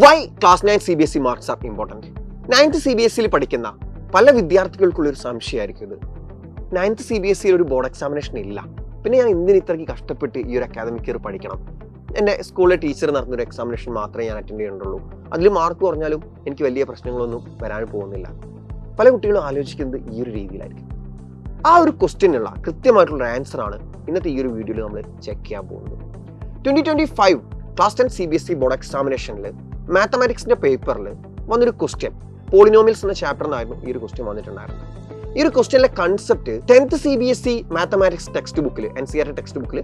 Y class 9 CBSE marks are important. 9th CBSE പഠിക്കുന്ന പല വിദ്യാർത്ഥികൾക്കുള്ളൊരു സംശയമായിരിക്കും ഇത്. 9th CBSE ഒരു ബോർഡ് എക്സാമിനേഷൻ ഇല്ല, പിന്നെ ഞാൻ എന്തിന് ഇത്രയ്ക്ക് കഷ്ടപ്പെട്ട് ഈ ഒരു അക്കാദമിക് ഇയർ പഠിക്കണം? എൻ്റെ സ്കൂളിലെ ടീച്ചർ നടന്നൊരു എക്സാമിനേഷൻ മാത്രമേ ഞാൻ അറ്റൻഡ് ചെയ്യുന്നുള്ളൂ, അതിൽ മാർക്ക് കുറഞ്ഞാലും എനിക്ക് വലിയ പ്രശ്നങ്ങളൊന്നും വരാൻ പോകുന്നില്ല. പല കുട്ടികളും ആലോചിക്കുന്നത് ഈ ഒരു രീതിയിലായിരിക്കും. ആ ഒരു ക്വസ്റ്റ്യനുള്ള കൃത്യമായിട്ടുള്ള ആൻസറാണ് ഇന്നത്തെ ഈ ഒരു വീഡിയോയിൽ നമ്മൾ ചെക്ക് ചെയ്യാൻ പോകുന്നത്. 2025 ക്ലാസ് 10 CBSE ബോർഡ് എക്സാമിനേഷനിൽ മാത്തമാറ്റിക്സിന്റെ പേപ്പറിൽ വന്നൊരു ക്വസ്റ്റ്യൻ, പോളിനോമിയൽസ് എന്ന ചാപ്റ്ററിനായിരുന്നു ഈ ഒരു ക്വസ്റ്റ്യൻ വന്നിട്ടുണ്ടായിരുന്നത്. ഈ ഒരു ക്വസ്റ്റ്യനിലെ concept 10th CBSE mathematics text ബുക്കിൽ, NCERT ടെക്സ്റ്റ് ബുക്കിൽ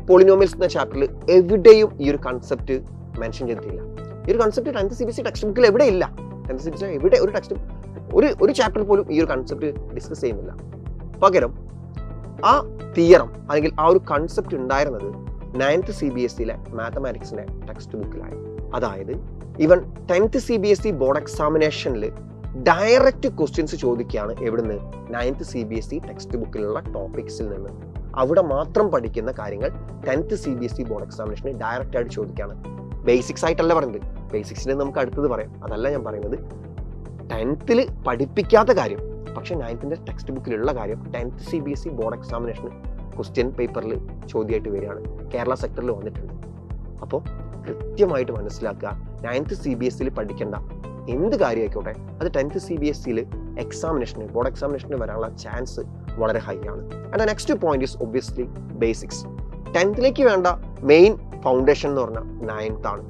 പോളിനോമിയൽസ് എന്ന ചാപ്റ്ററിൽ എവിടെയും ഈ ഒരു കൺസെപ്റ്റ് മെൻഷൻ ചെയ്തിട്ടില്ല. ഈ ഒരു കൺസെപ്റ്റ് 10th CBSE ടെക്സ്റ്റ് ബുക്കിൽ എവിടെ ഇല്ല. 10th CBSE എവിടെ ഒരു ടെക്സ്റ്റ് ഒരു ചാപ്റ്റർ പോലും ഈ ഒരു കൺസെപ്റ്റ് ഡിസ്കസ് ചെയ്യുന്നില്ല. പകരം ആ തിയറം അല്ലെങ്കിൽ ആ ഒരു കൺസെപ്റ്റ് ഉണ്ടായിരുന്നത് 9th CBSE മാത്തമാറ്റിക്സിന്റെ ടെക്സ്റ്റ് ബുക്കിലായി. അതായത് ഈവൻ 10th CBSE ബോർഡ് എക്സാമിനേഷനിൽ ഡയറക്റ്റ് ക്വസ്റ്റ്യൻസ് ചോദിക്കുകയാണ്. എവിടുന്ന്? 9th CBSE ടെക്സ്റ്റ് ബുക്കിലുള്ള ടോപ്പിക്സിൽ നിന്ന്. അവിടെ മാത്രം പഠിക്കുന്ന കാര്യങ്ങൾ 10th CBSE ബോർഡ് എക്സാമിനേഷന് ഡയറക്റ്റ് ആയിട്ട് ചോദിക്കുകയാണ്. ബേസിക്സ് ആയിട്ടല്ല പറയുന്നത്, ബേസിക്സിനെ നമുക്ക് അടുത്തത് പറയാം, അതല്ല ഞാൻ പറയുന്നത്. 10th പഠിപ്പിക്കാത്ത കാര്യം പക്ഷെ 9th ടെക്സ്റ്റ് ബുക്കിലുള്ള കാര്യം 10th CBSE ബോർഡ് എക്സാമിനേഷന് ക്വസ്റ്റ്യൻ പേപ്പറിൽ ചോദ്യമായിട്ട് വരികയാണ്. കേരള സെക്ടറിൽ വന്നിട്ടുണ്ട്. അപ്പോൾ കൃത്യമായിട്ട് മനസ്സിലാക്കുക, 9th CBSE പഠിക്കേണ്ട എന്ത് കാര്യമായിക്കോട്ടെ അത് 10th CBSE എക്സാമിനേഷന്, ബോർഡ് എക്സാമിനേഷന് വരാനുള്ള ചാൻസ് വളരെ ഹൈ ആണ്. And next point is obviously basics. 10th വേണ്ട മെയിൻ ഫൗണ്ടേഷൻ എന്ന് പറഞ്ഞാൽ 9th ആണ്.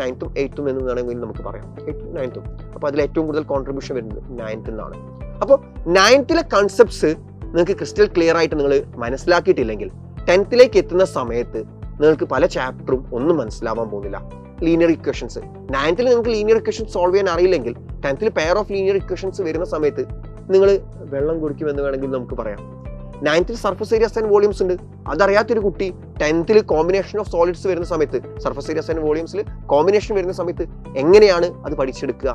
9th 8th എന്ന് വേണമെങ്കിൽ നമുക്ക് പറയാം, 8th 9th. അപ്പോൾ അതിൽ ഏറ്റവും കൂടുതൽ കോൺട്രിബ്യൂഷൻ വരുന്നത് 9th എന്നാണ്. അപ്പോൾ 9th കൺസെപ്റ്റ്സ് നിങ്ങൾക്ക് ക്രിസ്റ്റൽ ക്ലിയർ ആയിട്ട് നിങ്ങൾ മനസ്സിലാക്കിയിട്ടില്ലെങ്കിൽ 10th എത്തുന്ന സമയത്ത് നിങ്ങൾക്ക് പല ചാപ്റ്ററും ഒന്നും മനസ്സിലാവാൻ പോകുന്നില്ല. ലീനിയർ ഇക്വേഷൻസ് 9th നിങ്ങൾക്ക് ലീനിയർ ഇക്വേഷൻസ് സോൾവ് ചെയ്യാൻ അറിയില്ലെങ്കിൽ 10th pair of linear equations വരുന്ന സമയത്ത് നിങ്ങൾ വെള്ളം കുടിക്കുമെന്ന് വേണമെങ്കിൽ നമുക്ക് പറയാം. 9th surface areas and volumes ഉണ്ട്. അതറിയാത്തൊരു കുട്ടി 10th കോമ്പിനേഷൻ ഓഫ് സോളിഡ്സ് വരുന്ന സമയത്ത്, സർഫസ് ഏരിയാസ് ആൻഡ് വോളിയൂംസിൽ കോമ്പിനേഷൻ വരുന്ന സമയത്ത് എങ്ങനെയാണ് അത് പഠിച്ചെടുക്കുക?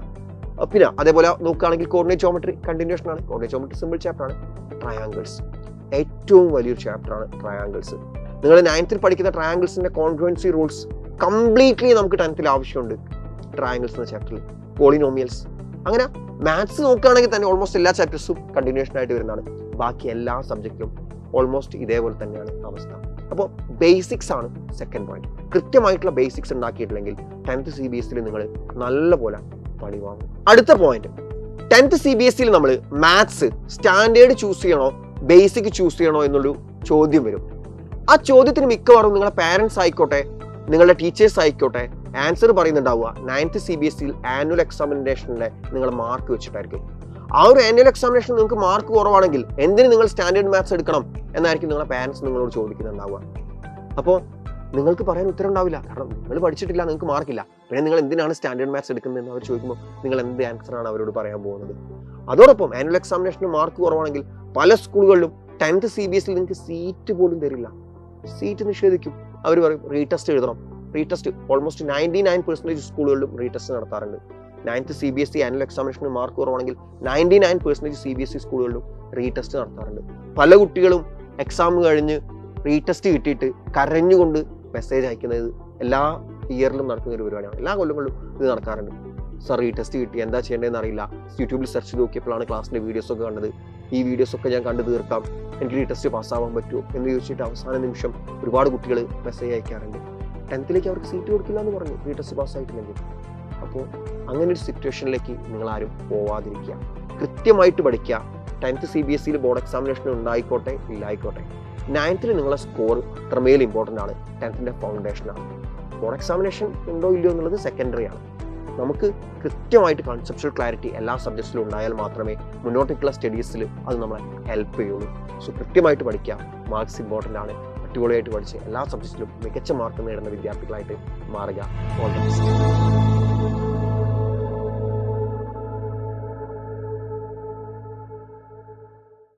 പിന്നെ അതേപോലെ നോക്കുകയാണെങ്കിൽ കോർഡിനേറ്റ് ജോമെട്രി കണ്ടിന്യൂഷൻ ആണ്. കോർഡിനേറ്റ് ജോമെട്രി സിമ്പിൾ ചാപ്റ്റർ ആണ്. ട്രയാങ്കിൾസ് ഏറ്റവും വലിയൊരു ചാപ്റ്റർ ആണ് ട്രയാങ്കിൾസ്. നിങ്ങൾ 9th പഠിക്കുന്ന ട്രയാങ്കിൾസിന്റെ കോൺഗ്രുവൻസി റൂൾസ് കംപ്ലീറ്റ്ലി നമുക്ക് 10th ആവശ്യമുണ്ട്. ട്രയാങ്കിൾസ് എന്ന ചാപ്റ്ററിൽ പോളിനോമിയൽസ്, അങ്ങനെ മാത്സ് നോക്കുകയാണെങ്കിൽ തന്നെ ഓൾമോസ്റ്റ് എല്ലാ ചാപ്റ്റേഴ്സും കണ്ടിന്യൂഷൻ ആയിട്ട് വരുന്നതാണ്. ബാക്കി എല്ലാ സബ്ജക്റ്റിലും ഓൾമോസ്റ്റ് ഇതേപോലെ തന്നെയാണ് അവസ്ഥ. അപ്പോൾ ബേസിക്സ് ആണ് സെക്കൻഡ് പോയിന്റ്. കൃത്യമായിട്ടുള്ള ബേസിക്സ് ഉണ്ടാക്കിയിട്ടില്ലെങ്കിൽ 10th CBSE നിങ്ങൾ നല്ലപോലെ പണി വാങ്ങും. അടുത്ത പോയിന്റ്, 10th CBSE നമ്മൾ മാത്സ് സ്റ്റാൻഡേർഡ് ചൂസ് ചെയ്യണോ ബേസിക് ചൂസ് ചെയ്യണോ എന്നുള്ളൊരു ചോദ്യം വരും. ആ ചോദ്യത്തിന് മിക്കവാറും നിങ്ങളുടെ പാരൻസ് ആയിക്കോട്ടെ, നിങ്ങളുടെ ടീച്ചേഴ്സ് ആയിക്കോട്ടെ ആൻസർ പറയുന്നുണ്ടാവുക 9th CBSE ആനുവൽ എക്സാമിനേഷനിലെ നിങ്ങൾ മാർക്ക് വെച്ചിട്ടായിരിക്കും. ആ ഒരു ആനുവൽ എക്സാമിനേഷൻ നിങ്ങൾക്ക് മാർക്ക് കുറവാണെങ്കിൽ എന്തിന് നിങ്ങൾ സ്റ്റാൻഡേർഡ് മാത്സ് എടുക്കണം എന്നായിരിക്കും നിങ്ങളുടെ പാരൻസ് നിങ്ങളോട് ചോദിക്കുന്നുണ്ടാവുക. അപ്പോൾ നിങ്ങൾക്ക് പറയാൻ ഉത്തരം ഉണ്ടാവില്ല, കാരണം നിങ്ങൾ പഠിച്ചിട്ടില്ല, നിങ്ങൾക്ക് മാർക്കില്ല. പിന്നെ നിങ്ങൾ എന്തിനാണ് സ്റ്റാൻഡേർഡ് മാത്സ് എടുക്കുന്നതെന്ന് അവർ ചോദിക്കുമ്പോൾ നിങ്ങൾ എന്ത് ആൻസറാണ് അവരോട് പറയാൻ പോകുന്നത്? അതോടൊപ്പം ആനുവൽ എക്സാമിനേഷന് മാർക്ക് കുറവാണെങ്കിൽ പല സ്കൂളുകളിലും 10th CBSE നിങ്ങൾക്ക് സീറ്റ് പോലും തരില്ല, സീറ്റ് നിഷേധിക്കും. അവർ പറയും റീടെസ്റ്റ് എഴുതണം. റീടെസ്റ്റ് ഓൾമോസ്റ്റ് 99% സ്കൂളുകളിലും റീടെസ്റ്റ് നടത്താറുണ്ട്. 9th CBSE ആനുവൽ എക്സാമിനേഷന് മാർക്ക് കുറവാണെങ്കിൽ 99% CBSE സ്കൂളുകളിലും റീടെസ്റ്റ് നടത്താറുണ്ട്. പല കുട്ടികളും എക്സാം കഴിഞ്ഞ് റീടെസ്റ്റ് കിട്ടിയിട്ട് കരഞ്ഞുകൊണ്ട് മെസ്സേജ് അയക്കുന്നത് എല്ലാ ഇയറിലും നടക്കുന്ന ഒരു പരിപാടിയാണ്. എല്ലാ കൊല്ലങ്ങളിലും ഇത് നടക്കാറുണ്ട്. സർ റീടെസ്റ്റ് കിട്ടി, എന്താ ചെയ്യേണ്ടതെന്ന് അറിയില്ല. യൂട്യൂബിൽ സെർച്ച് ചെയ്ത് നോക്കിയപ്പോഴാണ് ക്ലാസ്സിൻ്റെ വീഡിയോസൊക്കെ കണ്ടത്. ഈ വീഡിയോസൊക്കെ ഞാൻ കണ്ടു തീർക്കാം, എനിക്ക് റീടെസ്റ്റ് പാസ്സാവാൻ പറ്റുമോ എന്ന് ചോദിച്ചിട്ട് അവസാന നിമിഷം ഒരുപാട് കുട്ടികൾ മെസ്സേജ് അയക്കാറുണ്ട്. 10th അവർക്ക് സീറ്റ് കൊടുക്കില്ല എന്ന് പറഞ്ഞു റീടെസ്റ്റ് പാസ്സായിട്ടില്ലെങ്കിൽ. അപ്പോൾ അങ്ങനെ ഒരു സിറ്റുവേഷനിലേക്ക് നിങ്ങൾ ആരും പോവാതിരിക്കുക. കൃത്യമായിട്ട് പഠിക്കുക. 10th CBSE ബോർഡ് എക്സാമിനേഷൻ ഉണ്ടായിക്കോട്ടെ ഇല്ലായിക്കോട്ടെ 9th നിങ്ങളെ സ്കോർ അത്രമേൽ ഇമ്പോർട്ടൻ്റ് ആണ്. 10th ഫൗണ്ടേഷനാണ്. ബോർഡ് എക്സാമിനേഷൻ ഉണ്ടോ ഇല്ലയോ എന്നുള്ളത് സെക്കൻഡറി ആണ്. നമുക്ക് കൃത്യമായിട്ട് കൺസെപ്ച്വൽ ക്ലാരിറ്റി എല്ലാ സബ്ജക്ട്സിലും ഉണ്ടായാൽ മാത്രമേ മുന്നോട്ടേക്കുള്ള സ്റ്റഡീസിൽ അത് നമ്മളെ ഹെൽപ്പ് ചെയ്യുള്ളൂ. സോ കൃത്യമായിട്ട് പഠിക്കുക. മാർക്സ് ഇമ്പോർട്ടൻ്റ് ആണ്. അടിപൊളിയായിട്ട് പഠിച്ച് എല്ലാ സബ്ജക്റ്റിലും മികച്ച മാർക്ക് നേടുന്ന വിദ്യാർത്ഥികളായിട്ട് മാറുക. All the best.